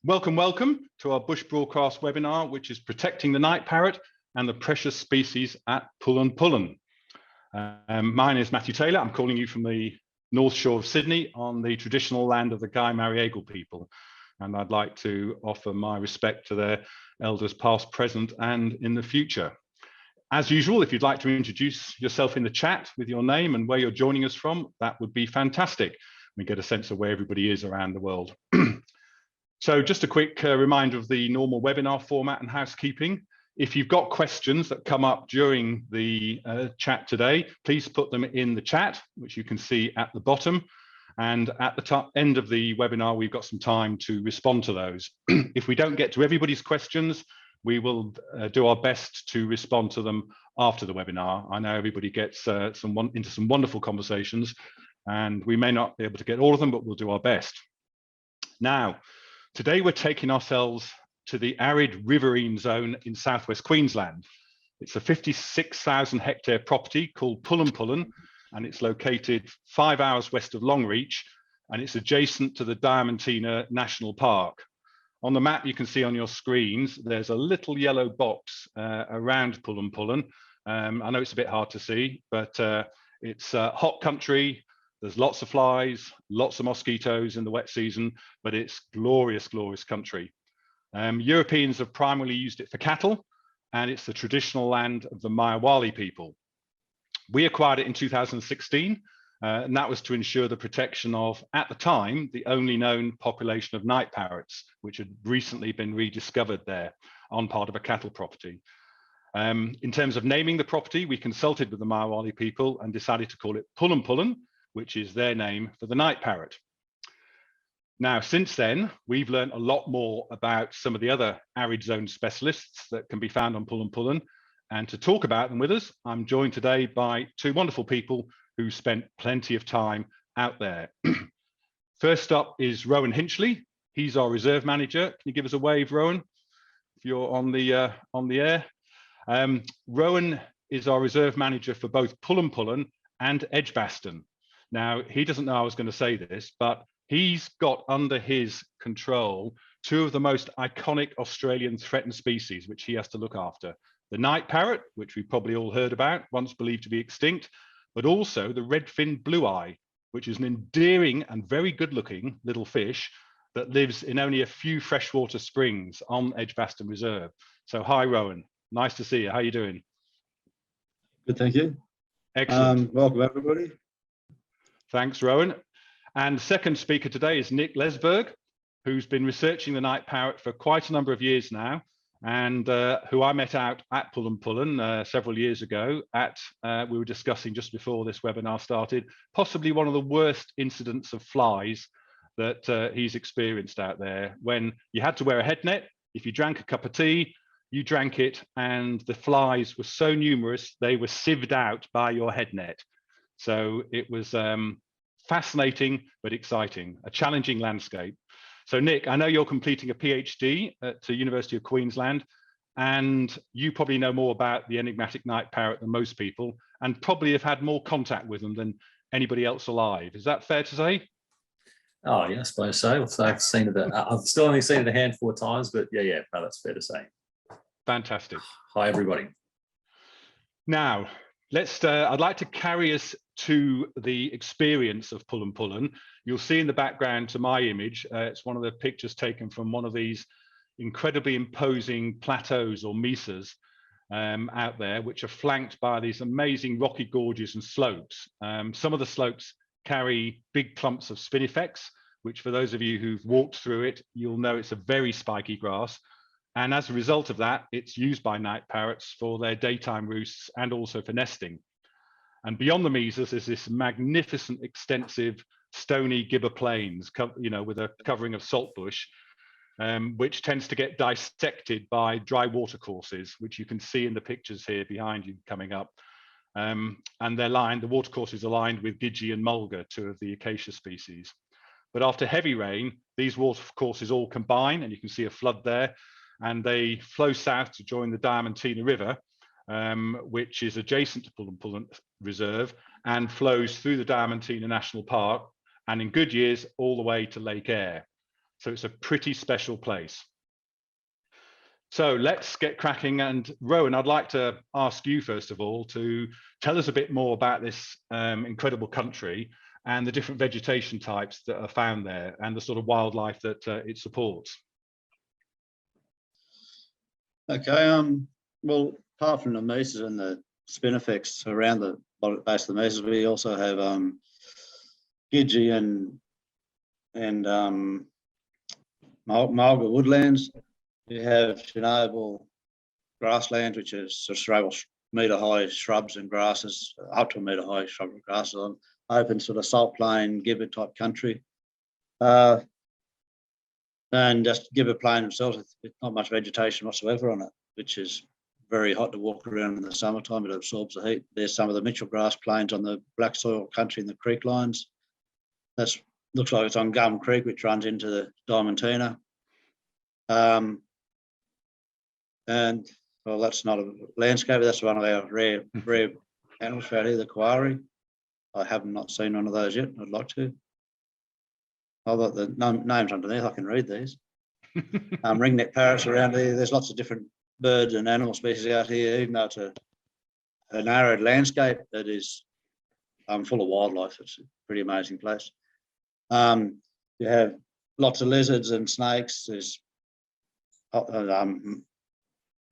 Welcome to our Bush Broadcast webinar, which is Protecting the Night Parrot and the Precious Species at Pullen Pullen. My name is Matthew Taylor. I'm calling you from the North Shore of Sydney on the traditional land of the Gai Mariegal people. And I'd like to offer my respect to their elders past, present, and in the future. As usual, if you'd like to introduce yourself in the chat with your name and where you're joining us from, that would be fantastic. We get a sense of where everybody is around the world. So just a quick reminder of the normal webinar format and housekeeping. If you've got questions that come up during the chat today, please put them in the chat, which you can see at the bottom. And at the end of the webinar, we've got some time to respond to those. If we don't get to everybody's questions, we will do our best to respond to them after the webinar. I know everybody gets into some wonderful conversations, and we may not be able to get all of them, but we'll do our best. Now, today we're taking ourselves to the arid riverine zone in southwest Queensland. It's a 56,000 hectare property called Pullen Pullen, and it's located 5 hours west of Longreach, and it's adjacent to the Diamantina National Park. On the map you can see on your screens, there's a little yellow box around Pullen Pullen. I know it's a bit hard to see, but it's hot country. There's lots of flies, lots of mosquitoes in the wet season, but it's glorious, glorious country. Europeans have primarily used it for cattle, and it's the traditional land of the Mayawali people. We acquired it in 2016, and that was to ensure the protection of, at the time, the only known population of night parrots, which had recently been rediscovered there on part of a cattle property. In terms of naming the property, we consulted with the Mayawali people and decided to call it Pullen Pullen, which is their name for the night parrot. Now, since then, we've learned a lot more about some of the other arid zone specialists that can be found on Pullen Pullen. And to talk about them with us, I'm joined today by two wonderful people who spent plenty of time out there. First up is Rowan Hinchley. He's our reserve manager. Can you give us a wave, Rowan, if you're on the air? Rowan is our reserve manager for both Pullen Pullen and Edgbaston. Now, he doesn't know I was going to say this, but he's got under his control two of the most iconic Australian threatened species, which he has to look after. The night parrot, which we've probably all heard about, once believed to be extinct, but also the red-finned blue-eye, which is an endearing and very good-looking little fish that lives in only a few freshwater springs on Edgbaston Reserve. So hi, Rowan. Nice to see you. How are you doing? Good, thank you. Excellent. Welcome, everybody. Thanks, Rowan. And the second speaker today is Nick Leseberg, who's been researching the night parrot for quite a number of years now, and who I met out at Pullen Pullen several years ago. We were discussing just before this webinar started, possibly one of the worst incidents of flies that he's experienced out there, when you had to wear a head net. If you drank a cup of tea, you drank it, and the flies were so numerous, they were sieved out by your head net. So it was fascinating, but exciting, a challenging landscape. So Nick, I know you're completing a PhD at the University of Queensland, and you probably know more about the enigmatic night parrot than most people, and probably have had more contact with them than anybody else alive. Is that fair to say? Oh, yeah, I suppose so. I've seen it. I've still only seen it a handful of times, but yeah, no, that's fair to say. Fantastic. Hi, everybody. Now, I'd like to carry us to the experience of Pullen Pullen. You'll see in the background to my image, it's one of the pictures taken from one of these incredibly imposing plateaus or mesas out there, which are flanked by these amazing rocky gorges and slopes. Some of the slopes carry big clumps of spinifex, which for those of you who've walked through it, you'll know it's a very spiky grass. And as a result of that, it's used by night parrots for their daytime roosts and also for nesting. And beyond the mesas is this magnificent, extensive, stony gibber plains, with a covering of saltbush, which tends to get dissected by dry watercourses, which you can see in the pictures here behind you coming up. And the watercourses are lined with gidgee and mulga, two of the acacia species. But after heavy rain, these watercourses all combine, and you can see a flood there, and they flow south to join the Diamantina River, which is adjacent to Pullen Pullen Reserve and flows through the Diamantina National Park, and in good years all the way to Lake Eyre. So it's a pretty special place. So let's get cracking. And Rowan, I'd like to ask you, first of all, to tell us a bit more about this incredible country and the different vegetation types that are found there and the sort of wildlife that it supports. Okay. Well, apart from the mesas and the spinifex around the base of the mesas, we also have Gidgee and mulga woodlands. We have Chernobyl grasslands, which is sort of several metre high shrubs and grasses, up to a metre high shrub and grasses on open sort of salt plain, gibbet type country. And just gibbet plain themselves, with not much vegetation whatsoever on it, which is very hot to walk around in the summertime. It absorbs the heat. There's some of the Mitchell grass plains on the black soil country in the creek lines. That's looks like it's on Gum Creek, which runs into the Diamantina. And well, that's not a landscape. That's one of our rare animals out here, the quarry. I have not seen one of those yet. I'd like to. I've got the names underneath. I can read these. Ringneck parrots around here. There's lots of different birds and animal species out here, even though it's an arid landscape that is full of wildlife. It's a pretty amazing place. You have lots of lizards and snakes. There's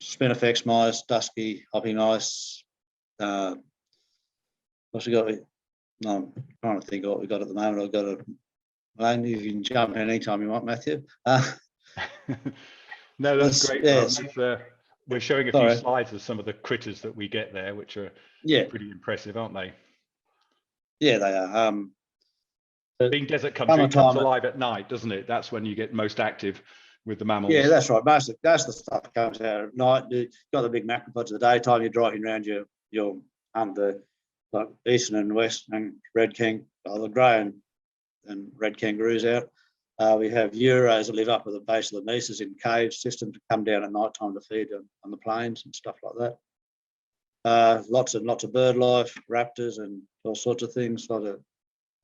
spinifex mice, dusky hoppy mice. What's we got? No, I'm trying to think of what we got at the moment. I've got you can jump in anytime you want, Matthew. No, that's great. Yeah, we're showing a few slides of some of the critters that we get there, which are pretty impressive, aren't they? Yeah, they are. Being desert country, it comes alive at night, doesn't it? That's when you get most active with the mammals. Yeah, that's right. Most of the stuff comes out at night. You've got the big macropods at the daytime. You're driving around your under like eastern and western red king, the grey and red kangaroos out. We have euros that live up at the base of the mesas in cave systems to come down at night time to feed on the plains and stuff like that. Lots of bird life, raptors and all sorts of things, like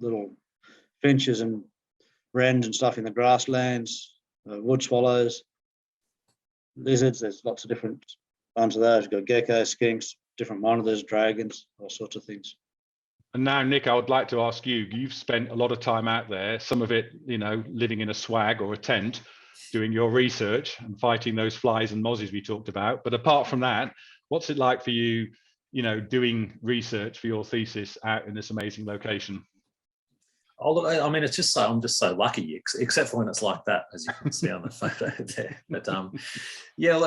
little finches and wrens and stuff in the grasslands, wood swallows, lizards. There's lots of different ones of those. You've got geckos, skinks, different monitors, dragons, all sorts of things. And now, Nick, I would like to ask you, you've spent a lot of time out there, some of it, living in a swag or a tent, doing your research and fighting those flies and mozzies we talked about. But apart from that, what's it like for you, doing research for your thesis out in this amazing location? Oh, look, I mean, I'm just so lucky, except for when it's like that, as you can see on the photo there. But yeah,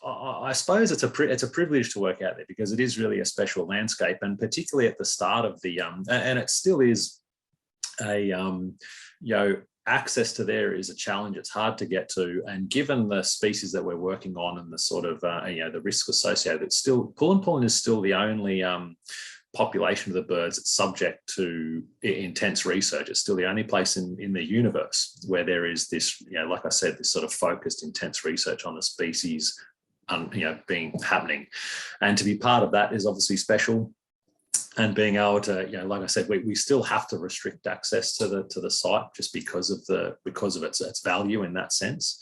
I suppose it's a privilege to work out there because it is really a special landscape, and particularly at the start of the and it still is access to there is a challenge. It's hard to get to, and given the species that we're working on and the sort of the risk associated, it's still Pullen Pullen is still the only population of the birds that's subject to intense research. It's still the only place in the universe where there is this, like I said, this sort of focused, intense research on the species, happening. And to be part of that is obviously special. And being able to, like I said, we still have to restrict access to the site just because of its value in that sense.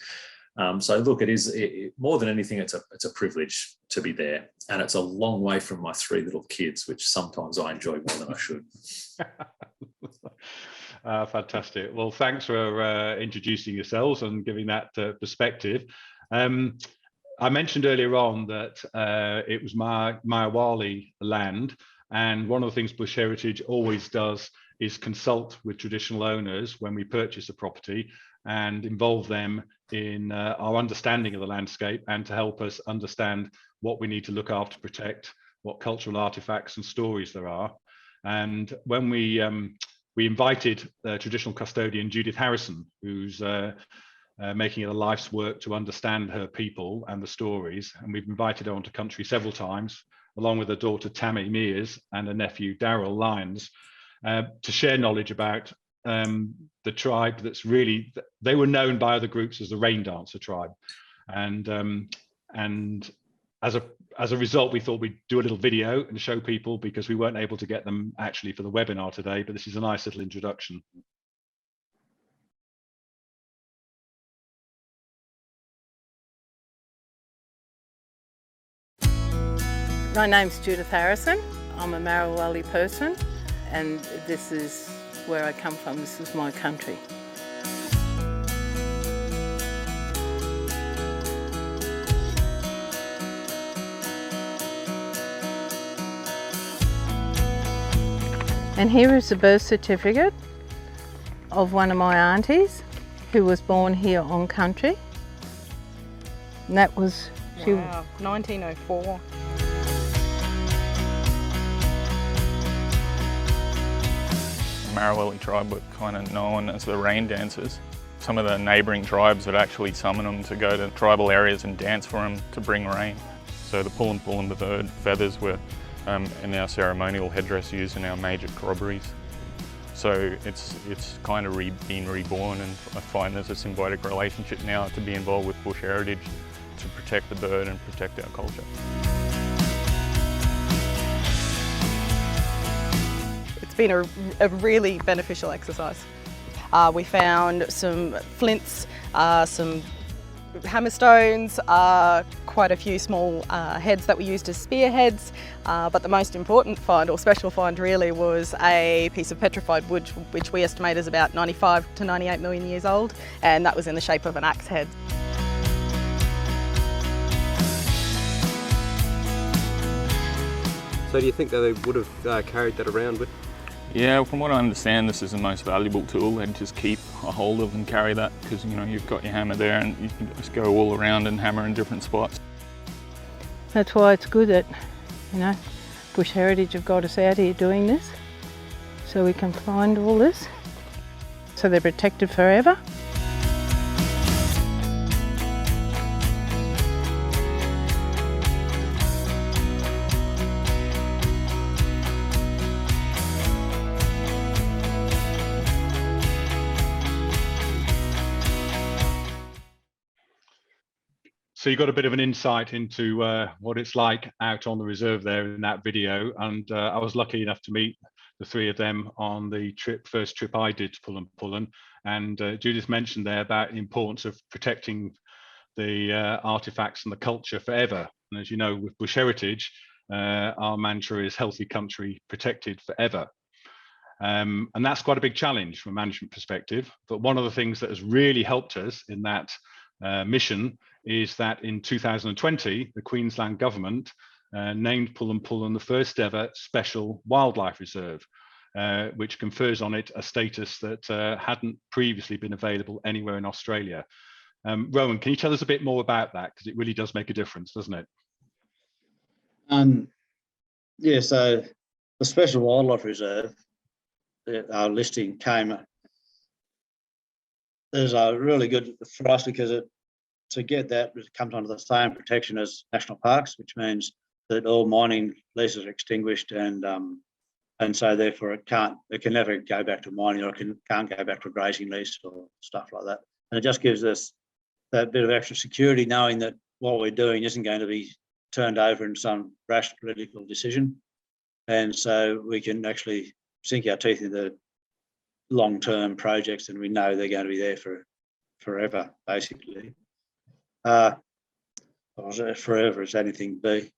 So look, it is more than anything, it's a privilege to be there, and it's a long way from my 3 little kids, which sometimes I enjoy more than I should. Fantastic. Well, thanks for introducing yourselves and giving that perspective. I mentioned earlier on that it was Mayawali land, and one of the things Bush Heritage always does is consult with traditional owners when we purchase a property and involve them in our understanding of the landscape and to help us understand what we need to look after, protect, what cultural artifacts and stories there are. And when we invited traditional custodian Judith Harrison, who's making it a life's work to understand her people and the stories, and we've invited her onto country several times, along with her daughter Tammy Mears and her nephew Daryl Lyons, to share knowledge about the tribe that's really, they were known by other groups as the Rain Dancer tribe, and as a result, we thought we'd do a little video and show people, because we weren't able to get them actually for the webinar today, but this is a nice little introduction. My name's Judith Harrison. I'm a Marrawalli person, and this is where I come from. This is my country. And here is the birth certificate of one of my aunties who was born here on country. And that was, wow, 1904. The Marrawalli tribe were kind of known as the rain dancers. Some of the neighbouring tribes would actually summon them to go to tribal areas and dance for them to bring rain. So the Pullen Pullen bird feathers were in our ceremonial headdress used in our major corroborees. So it's kind of been reborn, and I find there's a symbiotic relationship now to be involved with bush heritage to protect the bird and protect our culture. It's been a really beneficial exercise. We found some flints, some hammerstones, quite a few small heads that we used as spearheads, but the most important find, or special find really, was a piece of petrified wood which we estimate is about 95 to 98 million years old, and that was in the shape of an axe head. So do you think that they would have carried that around with? Yeah, from what I understand, this is the most valuable tool. They'd just keep a hold of and carry that because, you know, you've got your hammer there and you can just go all around and hammer in different spots. that's why it's good that, you know, Bush Heritage have got us out here doing this, so we can find all this, so they're protected forever. So you got a bit of an insight into what it's like out on the reserve there in that video, and I was lucky enough to meet the three of them on the first trip I did to Pullen Pullen, and Judith mentioned there about the importance of protecting the artifacts and the culture forever. And as you know, with Bush Heritage, our mantra is healthy country protected forever. And that's quite a big challenge from a management perspective. But one of the things that has really helped us in that mission is that in 2020, the Queensland government named Pullen Pullen the first ever special wildlife reserve, which confers on it a status that hadn't previously been available anywhere in Australia. Rowan, can you tell us a bit more about that? Because it really does make a difference, doesn't it? Yeah, so the special wildlife reserve, our listing came, is really good for us because to get that, it comes under the same protection as national parks, which means that all mining leases are extinguished, and so therefore it can never go back to mining, or it can't go back to a grazing lease or stuff like that. And it just gives us that bit of extra security, knowing that what we're doing isn't going to be turned over in some rash political decision, and so we can actually sink our teeth into long-term projects, and we know they're going to be there for forever, basically. Forever as anything be,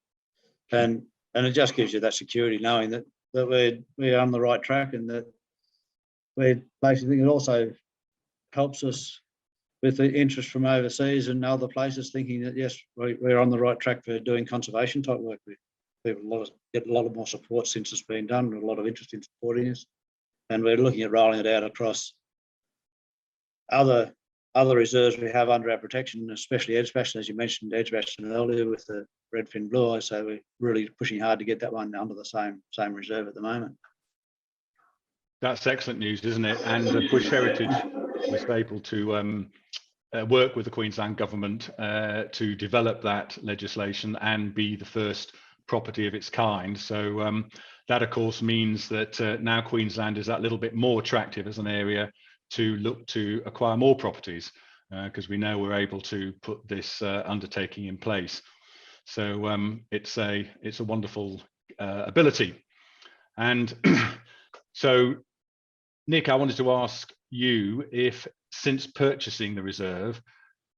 and it just gives you that security, knowing that we're on the right track, and that we're basically, it also helps us with the interest from overseas and other places, thinking that yes, we're on the right track for doing conservation type work. We get a lot more support since it's been done, a lot of interest in supporting us, and we're looking at rolling it out across other reserves we have under our protection, especially Edgbaston, as you mentioned, Edgbaston earlier with the redfin blue eye. So we're really pushing hard to get that one under the same reserve at the moment. That's excellent news, isn't it? And Bush Heritage was able to work with the Queensland government to develop that legislation and be the first property of its kind. So that, of course, means that now Queensland is that little bit more attractive as an area to look to acquire more properties, because we know we're able to put this undertaking in place. So it's a wonderful ability. And so, Nick, I wanted to ask you if, since purchasing the reserve,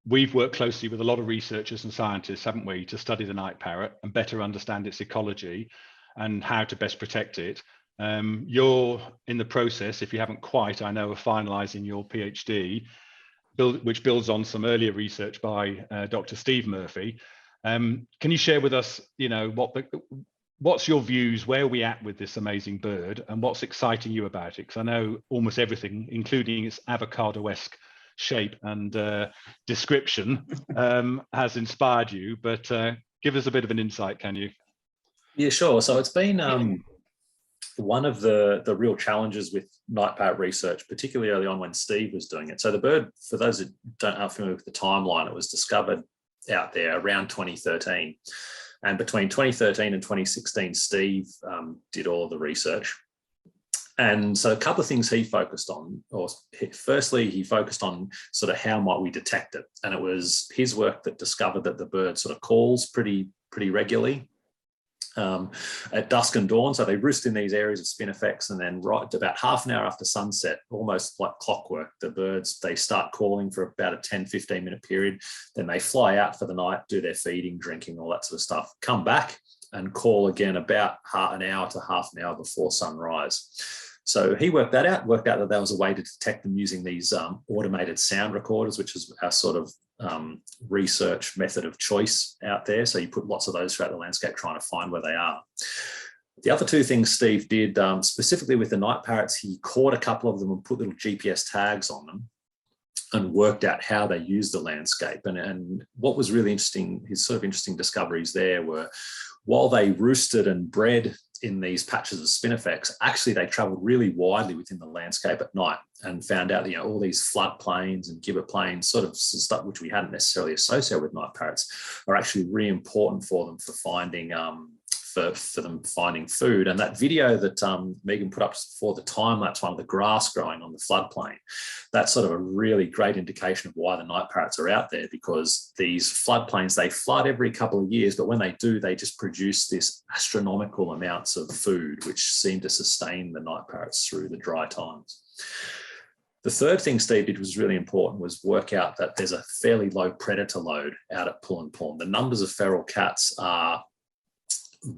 we've worked closely with a lot of researchers and scientists, haven't we, to study the night parrot and better understand its ecology and how to best protect it. You're in the process, if you haven't quite, I know, of finalising your PhD, which builds on some earlier research by Dr. Steve Murphy. Can you share with us, what's your views, where are we at with this amazing bird, and what's exciting you about it? Because I know almost everything, including its avocado-esque shape and description, has inspired you, but give us a bit of an insight, can you? Yeah, sure. So it's been one of the real challenges with night parrot research, particularly early on when Steve was doing it. So the bird, for those that aren't familiar with the timeline, it was discovered out there around 2013. And between 2013 and 2016, Steve did all of the research. And so a couple of things he focused on, firstly, he focused on sort of how might we detect it. And it was his work that discovered that the bird sort of calls pretty regularly at dusk and dawn. So they roost in these areas of spinifex, and then right about half an hour after sunset, almost like clockwork, the birds, they start calling for about a 10-15 minute period. Then they fly out for the night, do their feeding, drinking, all that sort of stuff, come back and call again about an hour to half an hour before sunrise. So he worked that out that there was a way to detect them using these automated sound recorders, which is our sort of research method of choice out there. So you put lots of those throughout the landscape trying to find where they are. The other two things Steve did, specifically with the night parrots, he caught a couple of them and put little GPS tags on them and worked out how they use the landscape. And what was really interesting, his sort of interesting discoveries there were, while they roosted and bred in these patches of spinifex, actually they traveled really widely within the landscape at night, and found out that, all these flood plains and gibbet plains, sort of stuff which we hadn't necessarily associated with night parrots, are actually really important for them for finding for them finding food. And that video that Megan put up for the time-lapse one of the grass growing on the floodplain, that's sort of a really great indication of why the night parrots are out there, because these floodplains, they flood every couple of years, but when they do, they just produce this astronomical amounts of food, which seem to sustain the night parrots through the dry times. The third thing Steve did was really important, was work out that there's a fairly low predator load out at Pullen Pullen. The numbers of feral cats are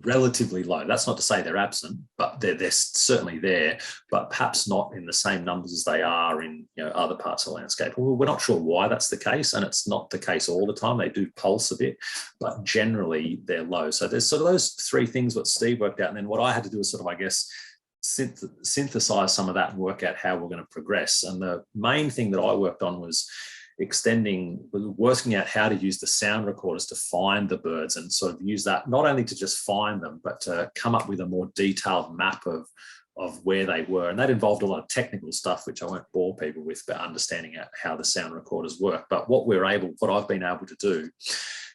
relatively low. That's not to say they're absent, but they're certainly there, but perhaps not in the same numbers as they are in other parts of the landscape. Well, we're not sure why that's the case, and it's not the case all the time. They do pulse a bit, but generally they're low. So there's sort of those three things what Steve worked out, and then what I had to do is sort of, I guess, synthesize some of that and work out how we're going to progress. And the main thing that I worked on was working out how to use the sound recorders to find the birds, and sort of use that not only to just find them, but to come up with a more detailed map of where they were. And that involved a lot of technical stuff, which I won't bore people with, but understanding how the sound recorders work. But what I've been able to do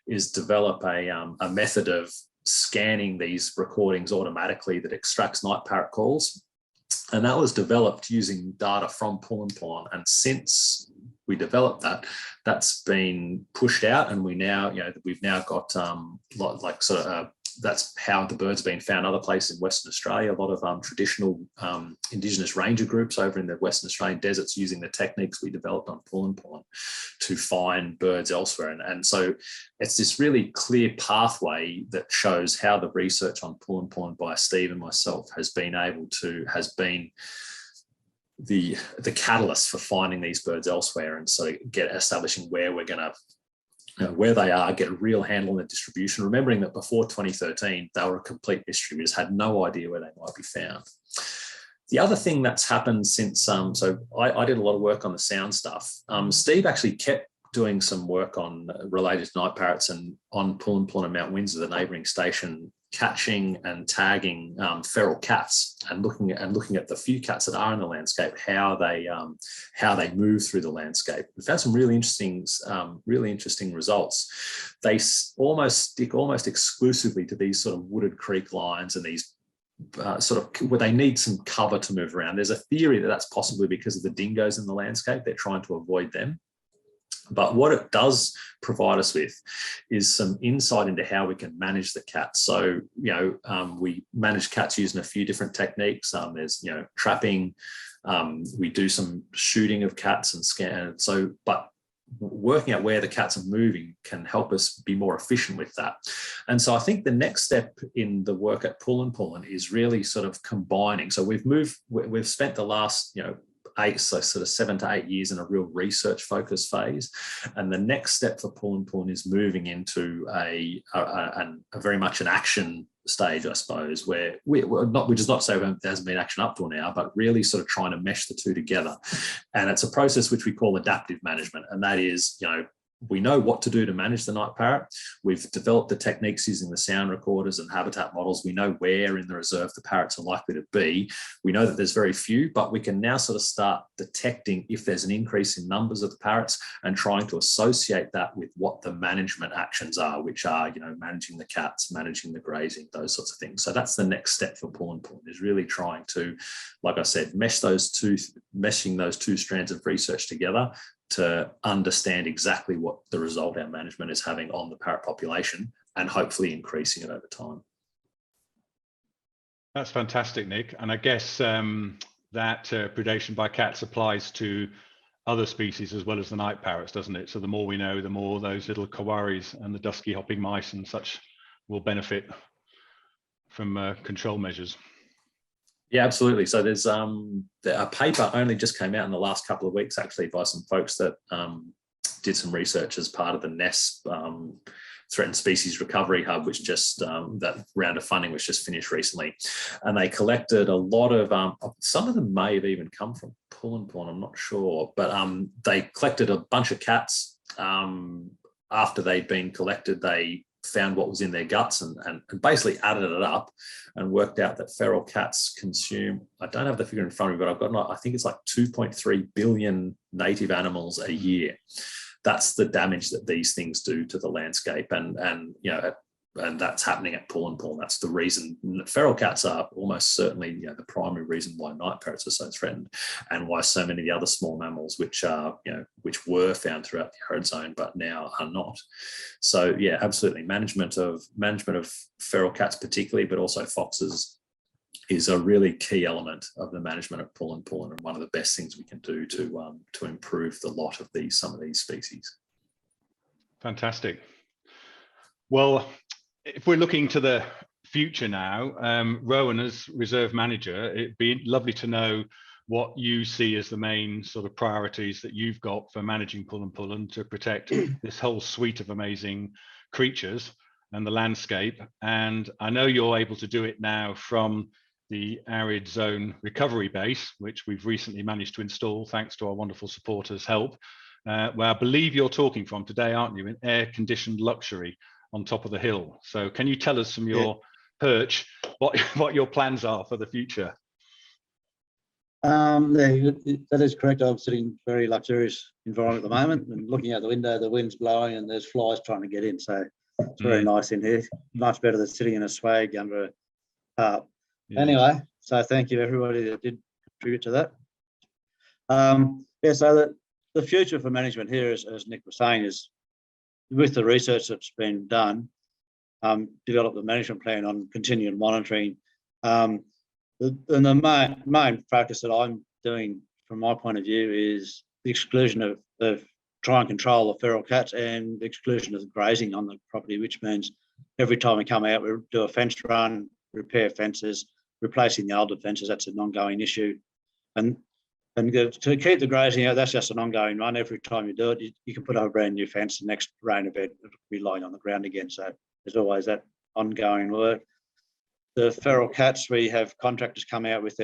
is develop a method of scanning these recordings automatically that extracts night parrot calls. And that was developed using data from Pullen Pullen. And since we developed that, that's been pushed out, and we've now got that's how the bird's been found other places in Western Australia. A lot of traditional Indigenous ranger groups over in the Western Australian deserts using the techniques we developed on Pullen Pullen to find birds elsewhere. And so it's this really clear pathway that shows how the research on Pullen Pullen by Steve and myself has been the catalyst for finding these birds elsewhere, and so establishing where we're going to, where they are, get a real handle on the distribution, remembering that before 2013 they were a complete mystery. We just had no idea where they might be found. The other thing that's happened since, so I did a lot of work on the sound stuff. Steve actually kept doing some work on related to night parrots, and on Pullen Pullen and Mount Windsor, the neighbouring station, catching and tagging feral cats, and looking at the few cats that are in the landscape, how they move through the landscape. We found some really interesting results. They almost stick almost exclusively to these sort of wooded creek lines and these where they need some cover to move around. There's a theory that that's possibly because of the dingoes in the landscape. They're trying to avoid them. But what it does provide us with is some insight into how we can manage the cats. So, we manage cats using a few different techniques. There's, trapping. We do some shooting of cats and scan. So, but working out where the cats are moving can help us be more efficient with that. And so I think the next step in the work at Pullen Pullen is really sort of combining. So we've spent the last, sort of 7 to 8 years in a real research focused phase. And the next step for Pullen Pullen is moving into a very much an action stage, I suppose, where which is not to say there hasn't been action up till now, but really sort of trying to mesh the two together. And it's a process which we call adaptive management. And that is, we know what to do to manage the night parrot. We've developed the techniques using the sound recorders and habitat models. We know where in the reserve the parrots are likely to be. We know that there's very few, but we can now sort of start detecting if there's an increase in numbers of the parrots and trying to associate that with what the management actions are, which are, managing the cats, managing the grazing, those sorts of things. So that's the next step for Pullen Pullen, is really trying to, like I said, meshing those two strands of research together to understand exactly what the result our management is having on the parrot population and hopefully increasing it over time. That's fantastic, Nick. And I guess that predation by cats applies to other species as well as the night parrots, doesn't it? So the more we know, the more those little kawaris and the dusky hopping mice and such will benefit from control measures. Yeah, absolutely. So there's a paper only just came out in the last couple of weeks, actually, by some folks that did some research as part of the NES Threatened Species Recovery Hub, which just that round of funding was just finished recently. And they collected a lot of, some of them may have even come from Pullen Pullen, I'm not sure, but they collected a bunch of cats. After they'd been collected, they found what was in their guts and basically added it up and worked out that feral cats consume, I don't have the figure in front of me, but I think it's like 2.3 billion native animals a year. That's the damage that these things do to the landscape. And that's happening at Pullen Pullen. That's the reason feral cats are almost certainly the primary reason why night parrots are so threatened, and why so many of the other small mammals which are which were found throughout the arid zone but now are not. So yeah, absolutely, management of feral cats particularly, but also foxes, is a really key element of the management of Pullen Pullen, and one of the best things we can do to improve the lot of some of these species. Fantastic. Well, if we're looking to the future now, Rowan, as reserve manager, it'd be lovely to know what you see as the main sort of priorities that you've got for managing Pullen Pullen to protect this whole suite of amazing creatures and the landscape. And I know you're able to do it now from the arid zone recovery base, which we've recently managed to install thanks to our wonderful supporters' help, where I believe you're talking from today, aren't you, in air-conditioned luxury on top of the hill. So can you tell us from your perch what your plans are for the future? That is correct. I'm sitting in a very luxurious environment at the moment, and looking out the window, the wind's blowing and there's flies trying to get in. So it's very nice in here. Much better than sitting in a swag under a tarp. Yeah. Anyway, so thank you everybody that did contribute to that. So the future for management here, as Nick was saying, is with the research that's been done, develop the management plan on continuing monitoring. The main focus that I'm doing from my point of view is the exclusion of try and control the feral cats and the exclusion of the grazing on the property, which means every time we come out, we do a fence run, repair fences, replacing the older fences. That's an ongoing issue. And to keep the grazing out, that's just an ongoing run. Every time you do it, you can put up a brand new fence. The next rain event, it'll be lying on the ground again. So there's always that ongoing work. The feral cats, we have contractors come out with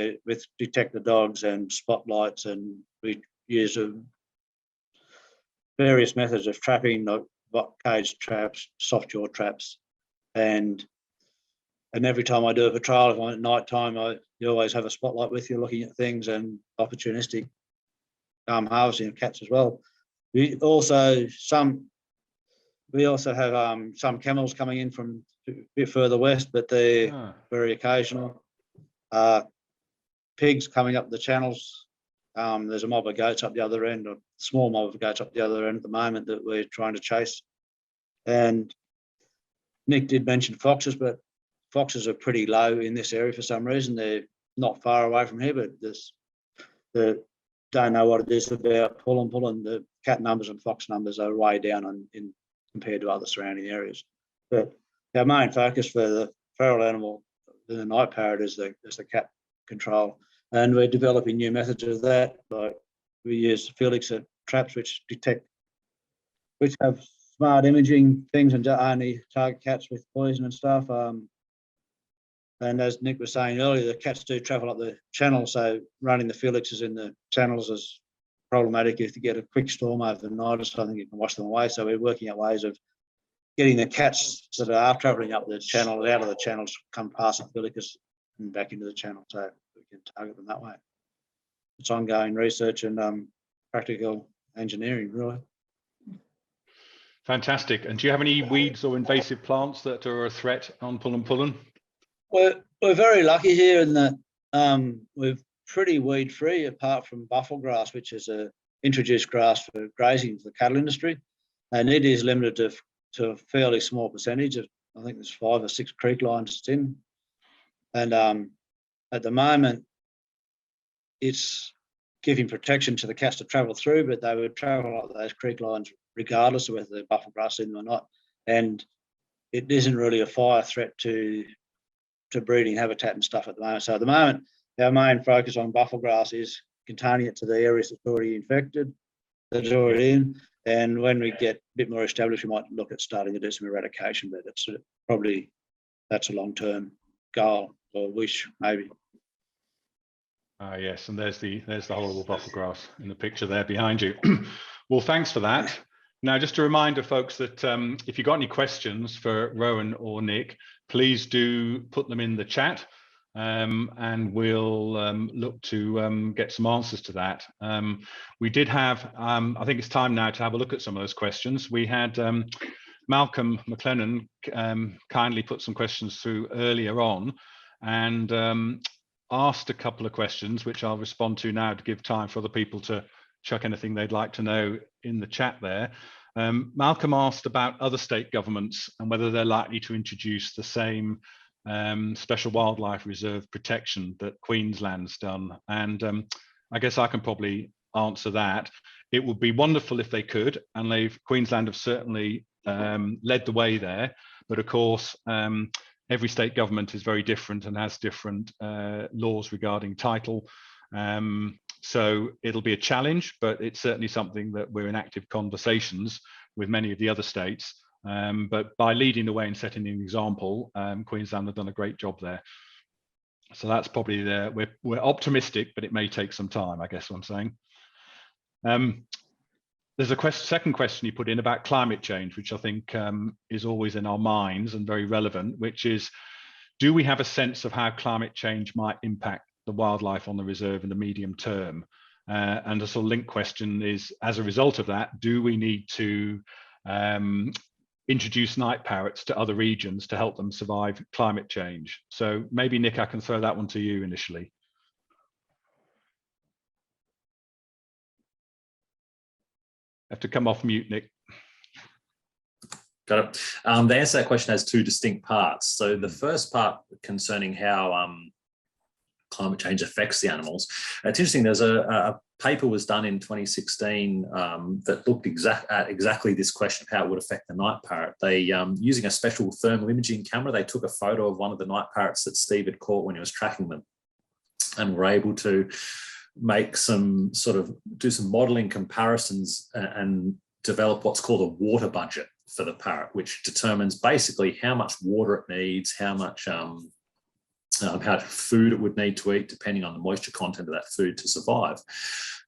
detector dogs and spotlights, and we use various methods of trapping, like cage traps, soft jaw traps, and every time I do a patrol at night time, you always have a spotlight with you looking at things, and opportunistic harvesting of cats as well. We also have some camels coming in from a bit further west, but they're very occasional. Pigs coming up the channels. There's a mob of goats up the other end, or a small mob of goats up the other end at the moment that we're trying to chase. And Nick did mention foxes, but foxes are pretty low in this area for some reason. They're not far away from here, but don't know what it is about Pullen Pullen. cat numbers and fox numbers are way down in compared to other surrounding areas. But our main focus for the feral animal, the night parrot, is the cat control, and we're developing new methods of that. Like we use field exit traps which have smart imaging things and only target cats with poison and stuff. And as Nick was saying earlier, the cats do travel up the channel, so running the felixes in the channels is problematic. If you get a quick storm overnight or something, you can wash them away. So we're working out ways of getting the cats that are travelling up the channel, out of the channels, come past the felixes and back into the channel, so we can target them that way. It's ongoing research and practical engineering, really. Fantastic. And do you have any weeds or invasive plants that are a threat on Pullen Pullen? We're very lucky here in that we're pretty weed free, apart from buffel grass, which is a introduced grass for grazing for the cattle industry, and it is limited to a fairly small percentage of, I think there's 5 or 6 creek lines it's in, and at the moment it's giving protection to the cats to travel through, but they would travel up those creek lines regardless of whether the buffel grass is in them or not, and it isn't really a fire threat to breeding habitat and stuff at the moment. So at the moment, our main focus on buffel grass is containing it to the areas that's already infected, that's already in. And when we get a bit more established, we might look at starting to do some eradication, but it's probably, that's a long-term goal or wish, maybe. Yes, and there's the horrible buffel grass in the picture there behind you. Well, thanks for that. Now, just a reminder, folks, that if you've got any questions for Rowan or Nick, please do put them in the chat, and we'll look to get some answers to that. We did have, I think it's time now to have a look at some of those questions. We had Malcolm McLennan kindly put some questions through earlier on, and asked a couple of questions, which I'll respond to now to give time for other people to chuck anything they'd like to know in the chat there. Malcolm asked about other state governments and whether they're likely to introduce the same special wildlife reserve protection that Queensland's done. And I guess I can probably answer that. It would be wonderful if they could, and Queensland have certainly led the way there. But of course, every state government is very different and has different laws regarding title. So it'll be a challenge, but it's certainly something that we're in active conversations with many of the other states. But by leading the way and setting an example, Queensland have done a great job there. So that's probably we're optimistic, but it may take some time, I guess what I'm saying. There's a second question you put in about climate change, which I think is always in our minds and very relevant, which is, do we have a sense of how climate change might impact the wildlife on the reserve in the medium term? And a sort of link question is, as a result of that, do we need to introduce night parrots to other regions to help them survive climate change? So maybe, Nick, I can throw that one to you initially. Have to come off mute, Nick. Got it. The answer to that question has 2 distinct parts. So the first part concerning how climate change affects the animals. It's interesting, there's a paper was done in 2016 that looked at exactly this question of how it would affect the night parrot. They, using a special thermal imaging camera, they took a photo of one of the night parrots that Steve had caught when he was tracking them, and were able to make some do some modelling comparisons and develop what's called a water budget for the parrot, which determines basically how much water it needs, how much food it would need to eat, depending on the moisture content of that food to survive.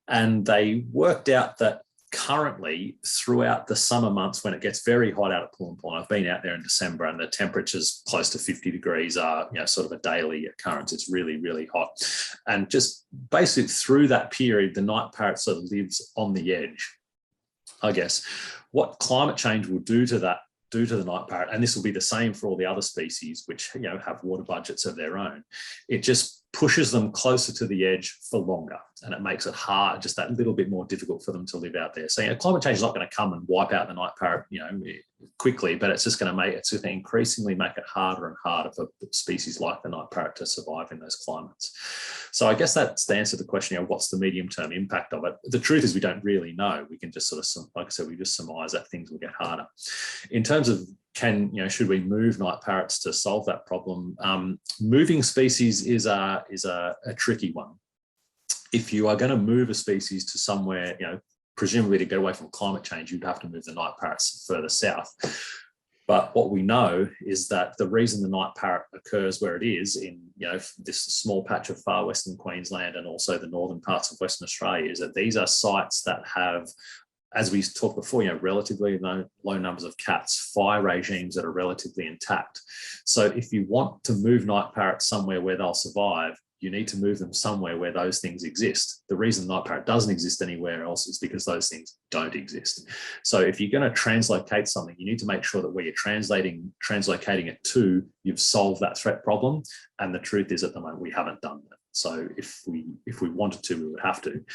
And they worked out that currently, throughout the summer months when it gets very hot out at Pullen Pullen, I've been out there in December and the temperatures close to 50 degrees are, sort of a daily occurrence. It's really, really hot. And just basically through that period, the night parrot sort of lives on the edge, I guess. What climate change will do to that, do to the night parrot, and this will be the same for all the other species which have water budgets of their own, it just pushes them closer to the edge for longer, and it makes it hard, just that little bit more difficult for them to live out there. So, climate change is not going to come and wipe out the night parrot, quickly, but it's just going to increasingly make it harder and harder for species like the night parrot to survive in those climates. So I guess that's the answer to the question, what's the medium-term impact of it? The truth is we don't really know. We can just sort of, like I said, we just surmise that things will get harder. In terms of should we move night parrots to solve that problem? Moving species is a tricky one. If you are going to move a species to somewhere, presumably to get away from climate change, you'd have to move the night parrots further south. But what we know is that the reason the night parrot occurs where it is in this small patch of far western Queensland and also the northern parts of Western Australia is that these are sites that have, as we talked before, relatively low numbers of cats, fire regimes that are relatively intact. So if you want to move night parrots somewhere where they'll survive, you need to move them somewhere where those things exist. The reason night parrot doesn't exist anywhere else is because those things don't exist. So if you're going to translocate something, you need to make sure that where you're translocating it to, you've solved that threat problem. And the truth is, at the moment, we haven't done that. So if we wanted to, we would have to.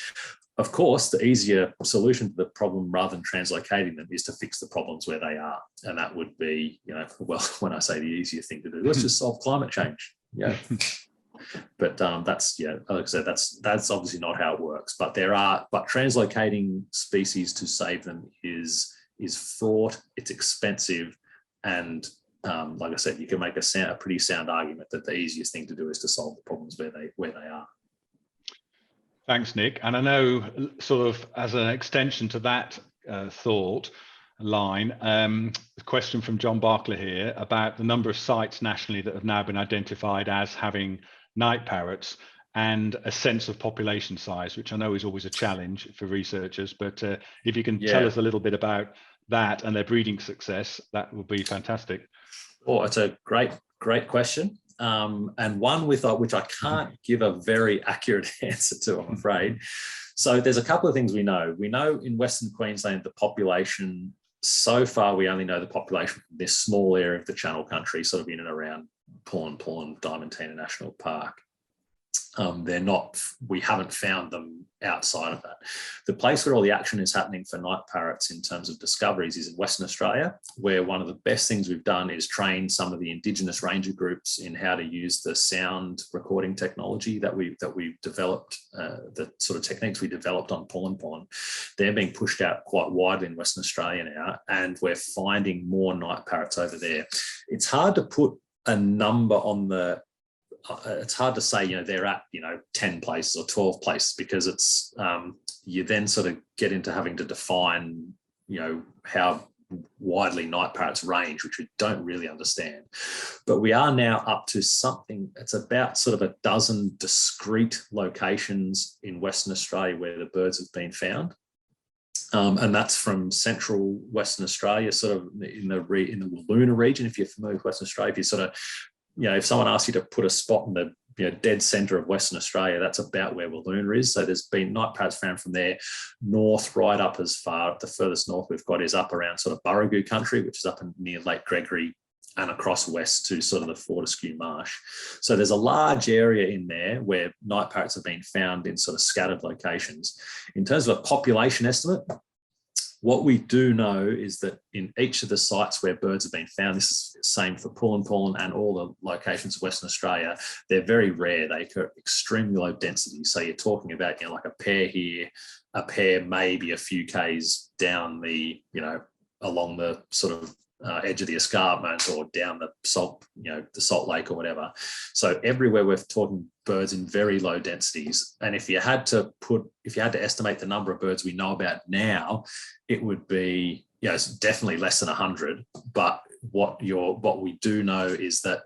Of course, the easier solution to the problem rather than translocating them is to fix the problems where they are. And that would be, well, when I say the easier thing to do, let's just solve climate change. Yeah. But that's, like I said, that's obviously not how it works. But translocating species to save them is fraught, it's expensive, and like I said, you can make a pretty sound argument that the easiest thing to do is to solve the problems where they are. Thanks, Nick. And I know, sort of as an extension to that thought line, a question from John Barclay here about the number of sites nationally that have now been identified as having night parrots and a sense of population size, which I know is always a challenge for researchers. But if you can tell us a little bit about that and their breeding success, that would be fantastic. Oh, it's a great question. And one which I can't give a very accurate answer to, I'm afraid. So there's a couple of things we know. We know in Western Queensland, the population, so far we only know the population from this small area of the Channel Country, sort of in and around Pullen Pullen Diamantina National Park. We haven't found them outside of that. The place where all the action is happening for night parrots in terms of discoveries is in Western Australia, where one of the best things we've done is train some of the Indigenous ranger groups in how to use the sound recording technology that we've developed, the sort of techniques we developed on Pullen Pullen. They're being pushed out quite widely in Western Australia now, and we're finding more night parrots over there. It's hard to put a number on it's hard to say, they're at, 10 places or 12 places, because it's, you then sort of get into having to define, how widely night parrots range, which we don't really understand. But we are now up to something, it's about sort of a dozen discrete locations in Western Australia where the birds have been found. And that's from central Western Australia, sort of in the Wiluna region. If you're familiar with Western Australia, if you sort of, if someone asks you to put a spot in the dead centre of Western Australia, that's about where Wiluna is. So there's been night parrots found from there north, right up as far. The furthest north we've got is up around sort of Burragoo country, which is up near Lake Gregory, and across west to sort of the Fortescue Marsh. So there's a large area in there where night parrots have been found in sort of scattered locations. In terms of a population estimate, what we do know is that in each of the sites where birds have been found, this is the same for Pullen Pullen and all the locations of Western Australia, they're very rare. They occur at extremely low density. So you're talking about, like a pair here, a pair maybe a few Ks down the, along the sort of edge of the escarpment or down the salt lake or whatever. So everywhere we're talking birds in very low densities. And if you had to estimate the number of birds we know about now, it would be, it's definitely less than 100. But what we do know is that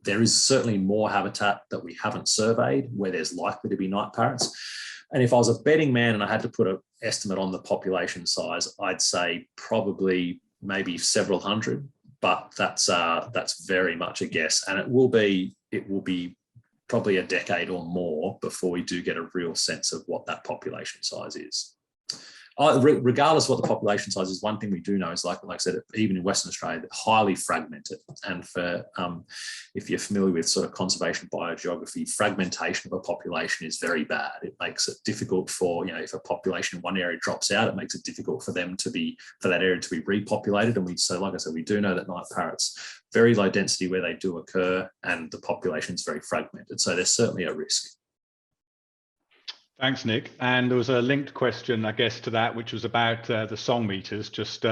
there is certainly more habitat that we haven't surveyed where there's likely to be night parrots. And if I was a betting man and I had to put an estimate on the population size, I'd say probably maybe several hundred, but that's very much a guess. And it will be probably a decade or more before we do get a real sense of what that population size is. Regardless of what the population size is, one thing we do know is, like I said, even in Western Australia, they're highly fragmented. And for if you're familiar with sort of conservation biogeography, fragmentation of a population is very bad. It makes it difficult for, you know, if a population in one area drops out, it makes it difficult for them to be, for that area to be repopulated. And so like I said, we do know that night parrots, very low density where they do occur, and the population is very fragmented. So there's certainly a risk. Thanks, Nick. And there was a linked question, I guess, to that, which was about the song meters, just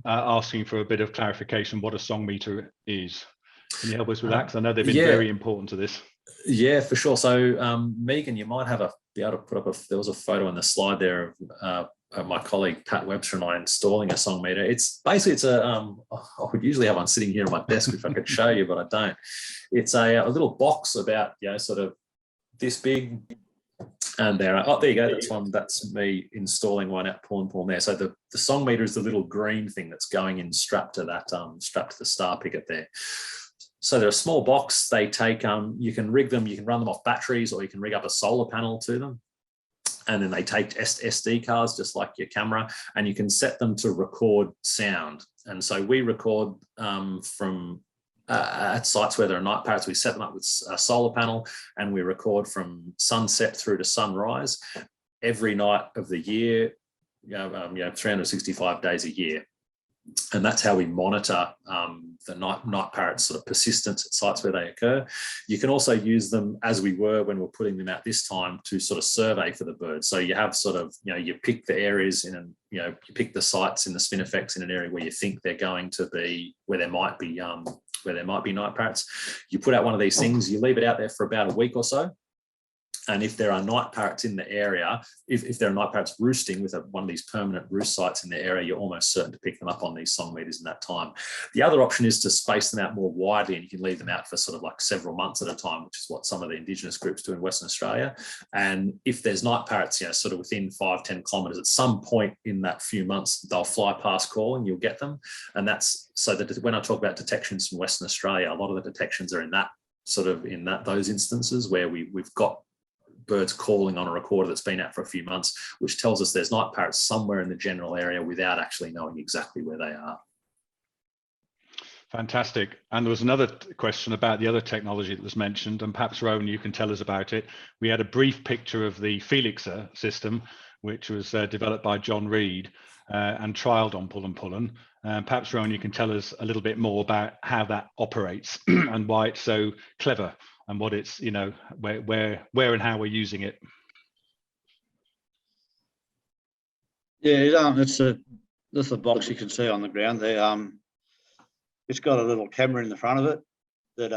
asking for a bit of clarification what a song meter is. Can you help us with that? Because I know they've been very important to this. Yeah, for sure. So Megan, you might be able to put up there was a photo on the slide there of my colleague Pat Webster and I installing a song meter. It's basically, I would usually have one sitting here on my desk if I could show you, but I don't. It's a little box about, you know, sort of this big. And there you go. That's me installing one at Pullen Pullen there. So the song meter is the little green thing that's going in strapped to that, strapped to the star picket there. So they're a small box. They take, you can rig them, you can run them off batteries, or you can rig up a solar panel to them. And then they take SD cards, just like your camera, and you can set them to record sound. And so we record from at sites where there are night parrots. We set them up with a solar panel, and we record from sunset through to sunrise every night of the year, 365 days a year. And that's how we monitor the night parrot sort of persistence at sites where they occur. You can also use them, as we were when we're putting them out this time, to sort of survey for the birds. So you have sort of, you know, you pick the areas you pick the sites in the spinifex in an area where you think they're going to be, where there might be night parrots. You put out one of these things, you leave it out there for about a week or so. And if there are night parrots in the area, if there are night parrots roosting with one of these permanent roost sites in the area, you're almost certain to pick them up on these song meters in that time. The other option is to space them out more widely, and you can leave them out for sort of like several months at a time, which is what some of the Indigenous groups do in Western Australia. And if there's night parrots, you know, sort of within 5-10 kilometres, at some point in that few months, they'll fly past calling, you'll get them. And that's so that when I talk about detections from Western Australia, a lot of the detections are in those instances where we've got birds calling on a recorder that's been out for a few months, which tells us there's night parrots somewhere in the general area without actually knowing exactly where they are. Fantastic. And there was another question about the other technology that was mentioned, and perhaps Rowan, you can tell us about it. We had a brief picture of the Felixer system, which was developed by John Reed and trialled on Pullen Pullen. Perhaps Rowan, you can tell us a little bit more about how that operates and why it's so clever, and what it's, you know, where and how we're using it. Yeah, that's a box you can see on the ground there. It's got a little camera in the front of it that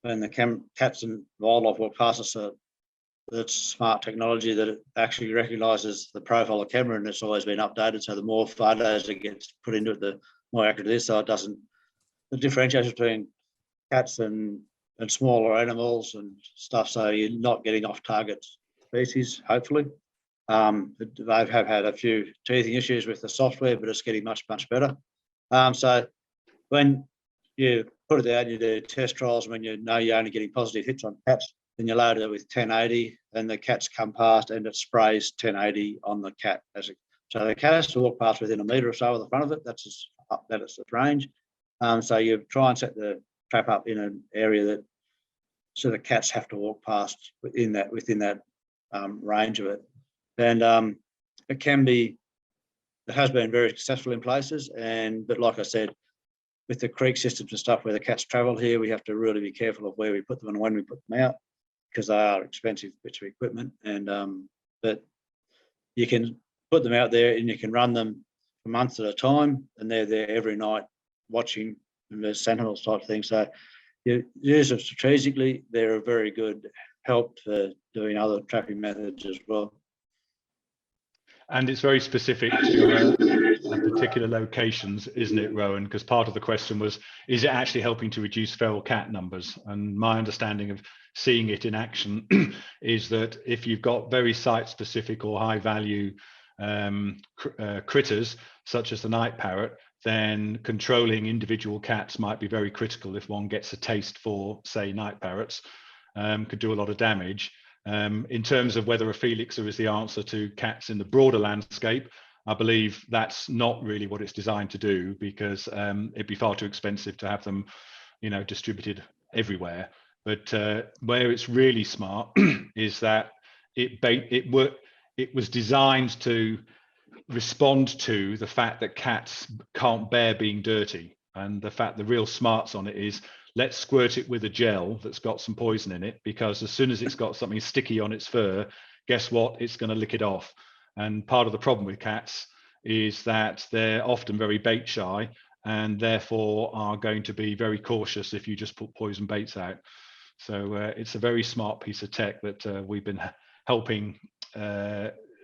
when the cats and wildlife walk past us, that's smart technology that it actually recognises the profile of the camera, and it's always been updated. So the more photos that gets put into it, the more accurate it is. So it doesn't, the differentiation between cats and smaller animals and stuff, so you're not getting off target species, hopefully. They have had a few teething issues with the software, but it's getting much better. So when you put it out, you do test trials when you know you're only getting positive hits on cats, then you load it with 1080, and the cats come past and it sprays 1080 on the cat. So the cat has to walk past within a metre or so of the front of it. That's its range. So you try and set the trap up in an area that so the cats have to walk past within that range of it. And it has been very successful in places, but like I said, with the creek systems and stuff where the cats travel here, we have to really be careful of where we put them and when we put them out, because they are expensive bits of equipment. And but you can put them out there and you can run them for months at a time, and they're there every night watching, and there's sentinels type thing. So you use them strategically. They're a very good help for doing other trapping methods as well. And it's very specific to particular locations, isn't it, Rowan? Because part of the question was, is it actually helping to reduce feral cat numbers? And my understanding of seeing it in action is that if you've got very site-specific or high-value critters, such as the night parrot, then controlling individual cats might be very critical. If one gets a taste for, say, night parrots, could do a lot of damage. In terms of whether a felixer is the answer to cats in the broader landscape, I believe that's not really what it's designed to do, because it'd be far too expensive to have them, distributed everywhere. But where it's really smart is that it was designed to respond to the fact that cats can't bear being dirty, and the fact the real smarts on it is, let's squirt it with a gel that's got some poison in it, because as soon as it's got something sticky on its fur, guess what? It's going to lick it off. And part of the problem with cats is that they're often very bait shy, and therefore are going to be very cautious if you just put poison baits out. So it's a very smart piece of tech that we've been helping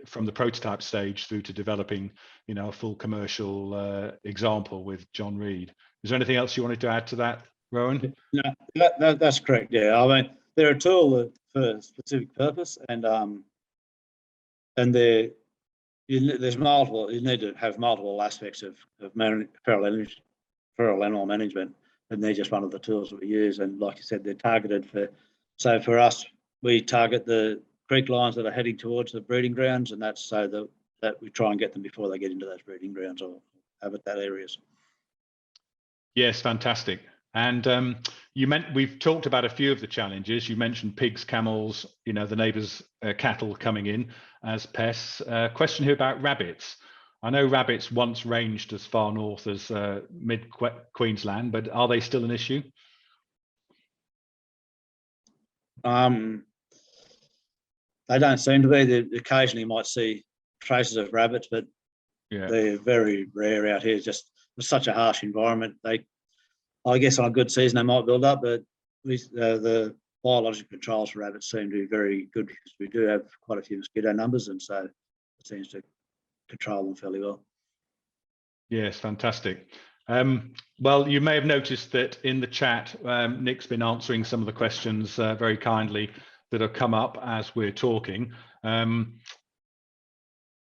from the prototype stage through to developing, a full commercial example with John Reed. Is there anything else you wanted to add to that, Rowan? No, that's correct. Yeah, I mean, they're a tool for a specific purpose, and there's multiple. You need to have multiple aspects of feral animal management, and they're just one of the tools that we use. And like you said, they're targeted for. So for us, we target the creek lines that are heading towards the breeding grounds, and that's so that we try and get them before they get into those breeding grounds or habitat areas. Yes, fantastic. And we've talked about a few of the challenges. You mentioned pigs, camels, the neighbours' cattle coming in as pests. Question here about rabbits. I know rabbits once ranged as far north as mid-Queensland, but are they still an issue? They don't seem to be. They occasionally might see traces of rabbits, but they're very rare out here. It's such a harsh environment. I guess on a good season they might build up, but the biological controls for rabbits seem to be very good, because we do have quite a few mosquito numbers, and so it seems to control them fairly well. Yes, fantastic. Well, you may have noticed that in the chat, Nick's been answering some of the questions very kindly that have come up as we're talking.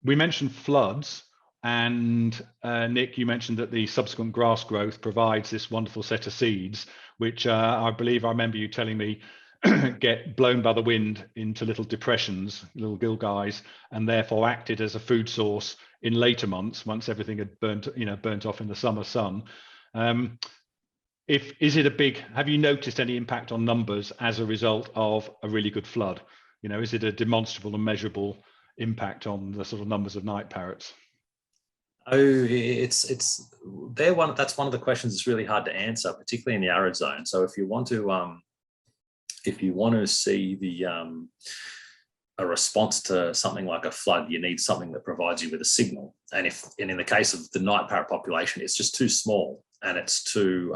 We mentioned floods, and Nick, you mentioned that the subsequent grass growth provides this wonderful set of seeds, which I believe I remember you telling me get blown by the wind into little depressions, little gill guys, and therefore acted as a food source in later months once everything had burnt off in the summer sun. Have you noticed any impact on numbers as a result of a really good flood? Is it a demonstrable and measurable impact on the sort of numbers of night parrots? Oh, that's one of the questions that's really hard to answer, particularly in the arid zone. So if you want to see a response to something like a flood, you need something that provides you with a signal. And in the case of the night parrot population, it's just too small, and it's too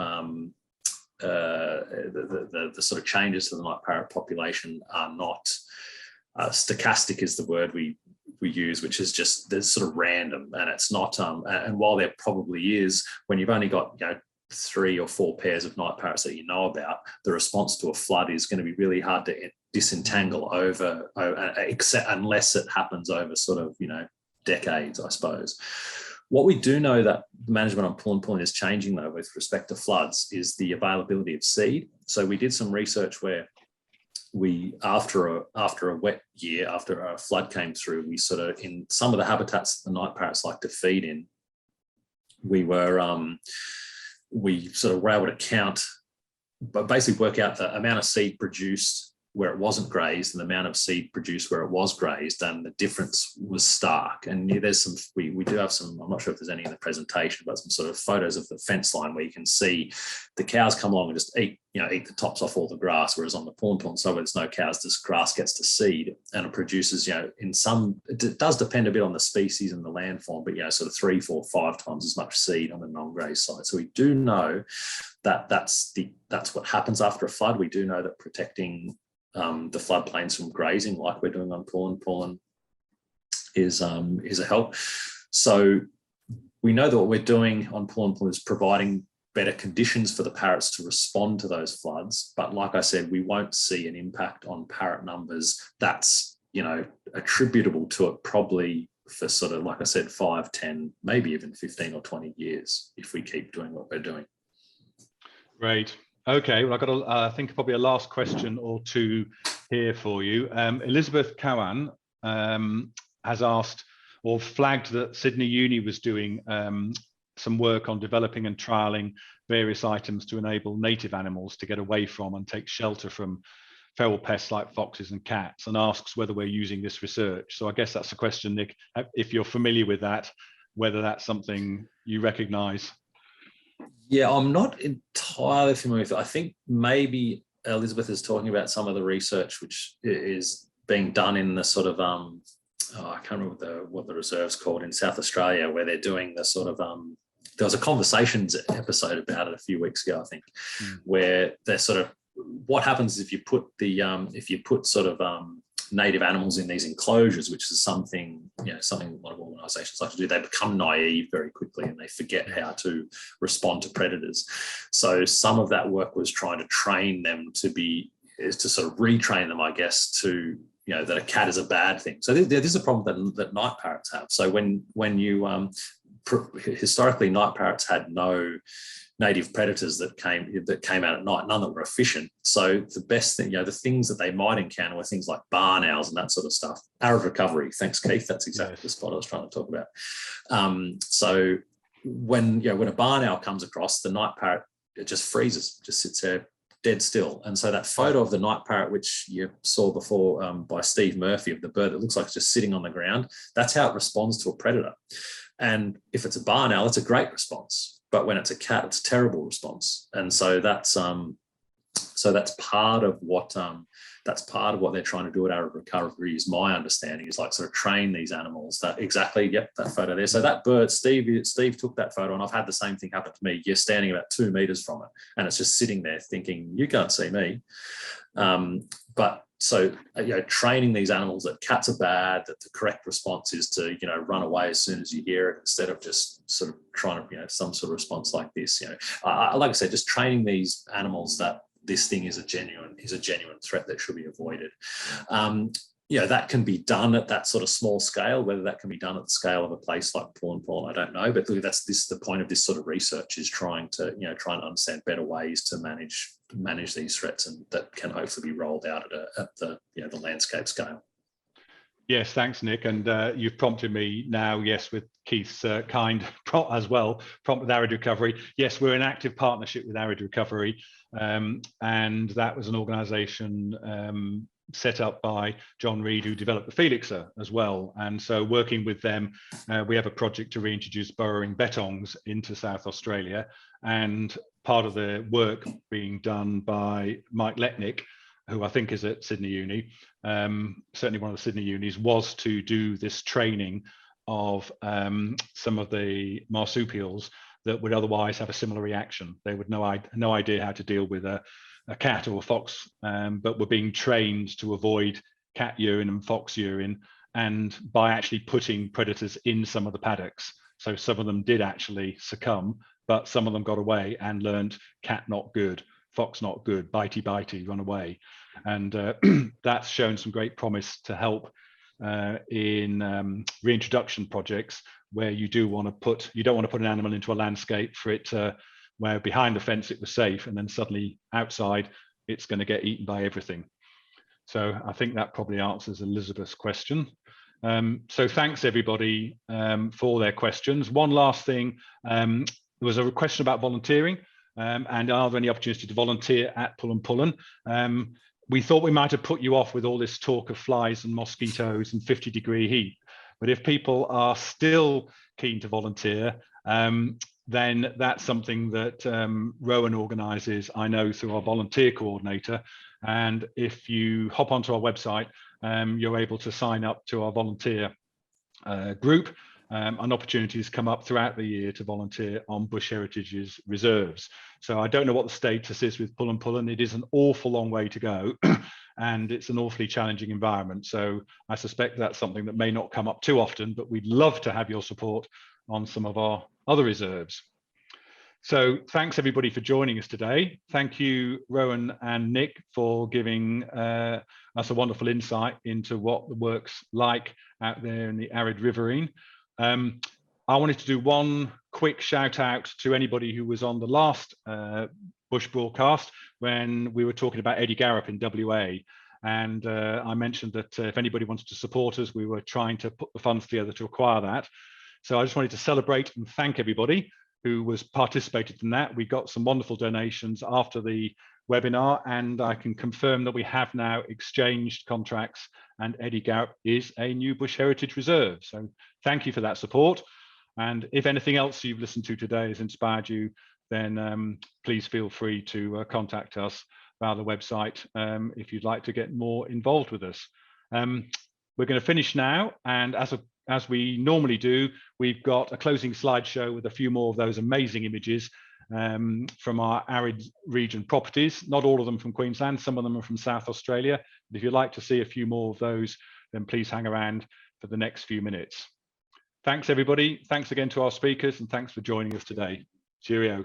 the sort of changes to the night parrot population are not stochastic is the word we use, which is just there's sort of random, and it's not and while there probably is, when you've only got 3 or 4 pairs of night parrots that you know about, the response to a flood is going to be really hard to disentangle over except unless it happens over sort of decades, I suppose. What we do know that the management on Pullen Pullen is changing, though, with respect to floods, is the availability of seed. So we did some research where we, after a wet year, after a flood came through, we sort of, in some of the habitats the night parrots like to feed in, we sort of were able to count, but basically work out the amount of seed produced where it wasn't grazed and the amount of seed produced where it was grazed, and the difference was stark. And there's some, we do have some, I'm not sure if there's any in the presentation, but some sort of photos of the fence line where you can see the cows come along and just eat the tops off all the grass, whereas on the Pullen Pullen side, where there's no cows, this grass gets to seed, and it produces, in some, it does depend a bit on the species and the landform, but sort of 3, 4, 5 times as much seed on the non-grazed side. So we do know that that's what happens after a flood. We do know that protecting the floodplains from grazing, like we're doing on Pullen Pullen, is a help. So we know that what we're doing on Pullen Pullen is providing better conditions for the parrots to respond to those floods. But like I said, we won't see an impact on parrot numbers that's attributable to it probably for sort of, like I said, 5, 10, maybe even 15 or 20 years if we keep doing what we're doing. Great. Okay, well, I've got I think probably a last question or two here for you. Elizabeth Cowan has asked or flagged that Sydney Uni was doing some work on developing and trialling various items to enable native animals to get away from and take shelter from feral pests like foxes and cats, and asks whether we're using this research. So I guess that's a question, Nick, if you're familiar with that, whether that's something you recognise. Yeah, I'm not entirely familiar with it. I think maybe Elizabeth is talking about some of the research which is being done in the sort of, I can't remember what the reserve's called in South Australia, where they're doing the sort of, there was a Conversations episode about it a few weeks ago, I think, where they're sort of, what happens if you put sort of native animals in these enclosures, which is something a lot of organisations like to do. They become naive very quickly and they forget how to respond to predators. So some of that work was trying to train them to sort of retrain them, I guess, to, that a cat is a bad thing. So this is a problem that night parrots have. So when you historically, night parrots had no native predators that came out at night, none that were efficient. So the best thing, the things that they might encounter were things like barn owls and that sort of stuff. Arid recovery, thanks Keith, that's exactly the spot I was trying to talk about. So when a barn owl comes across, the night parrot, it just freezes, just sits there dead still. And so that photo of the night parrot, which you saw before by Steve Murphy, of the bird that looks like it's just sitting on the ground, that's how it responds to a predator. And if it's a barn owl, it's a great response. But when it's a cat, it's a terrible response. And so that's part of what they're trying to do at Arid Recovery, is my understanding, is like sort of train these animals that that photo there. So that bird, Steve took that photo, and I've had the same thing happen to me. You're standing about 2 meters from it and it's just sitting there thinking, you can't see me. So training these animals that cats are bad, that the correct response is to, run away as soon as you hear it, instead of just sort of trying to, some sort of response like this, like I said, just training these animals that this thing is a genuine threat that should be avoided. That can be done at that sort of small scale. Whether that can be done at the scale of a place like Pullen Pullen, I don't know. But that's the point of this sort of research, is trying to understand better ways to manage these threats, and that can hopefully be rolled out at the landscape scale. Yes, thanks, Nick. And you've prompted me now, yes, with Keith's kind prompt as well, prompt with Arid Recovery. Yes, we're in active partnership with Arid Recovery, and that was an organisation set up by John Reed, who developed the Felixer as well. And so working with them, we have a project to reintroduce burrowing bettongs into South Australia. And part of the work being done by Mike Letnick, who I think is at Sydney Uni, certainly one of the Sydney unis, was to do this training of some of the marsupials that would otherwise have a similar reaction. They would no idea how to deal with a cat or a fox, but were being trained to avoid cat urine and fox urine, and by actually putting predators in some of the paddocks. So some of them did actually succumb, but some of them got away and learned cat not good, fox not good, bitey, run away. And that's shown some great promise to help in reintroduction projects, where you don't want to put an animal into a landscape for it where behind the fence it was safe, and then suddenly outside it's going to get eaten by everything. So I think that probably answers Elizabeth's question. So thanks everybody for their questions. One last thing, there was a question about volunteering, and are there any opportunities to volunteer at Pullen Pullen? We thought we might have put you off with all this talk of flies and mosquitoes and 50-degree heat, but if people are still keen to volunteer, then that's something that Rowan organises, I know, through our volunteer coordinator. And if you hop onto our website, you're able to sign up to our volunteer group, and opportunities come up throughout the year to volunteer on Bush Heritage's reserves. So I don't know what the status is with Pullen Pullen. It is an awful long way to go, and it's an awfully challenging environment. So I suspect that's something that may not come up too often, but we'd love to have your support on some of our other reserves. So thanks everybody for joining us today. Thank you, Rowan and Nick, for giving us a wonderful insight into what the work's like out there in the arid riverine. I wanted to do one quick shout out to anybody who was on the last Bush broadcast when we were talking about Eddie Garrop in WA. And I mentioned that if anybody wanted to support us, we were trying to put the funds together to acquire that. So I just wanted to celebrate and thank everybody who was participated in that. We got some wonderful donations after the webinar, and I can confirm that we have now exchanged contracts, and Eddie Gaup is a new Bush Heritage Reserve. So thank you for that support. And if anything else you've listened to today has inspired you, then please feel free to contact us via the website if you'd like to get more involved with us. We're going to finish now, and as we normally do, we've got a closing slideshow with a few more of those amazing images from our arid region properties. Not all of them from Queensland, some of them are from South Australia. But if you'd like to see a few more of those, then please hang around for the next few minutes. Thanks everybody. Thanks again to our speakers, and thanks for joining us today. Cheerio.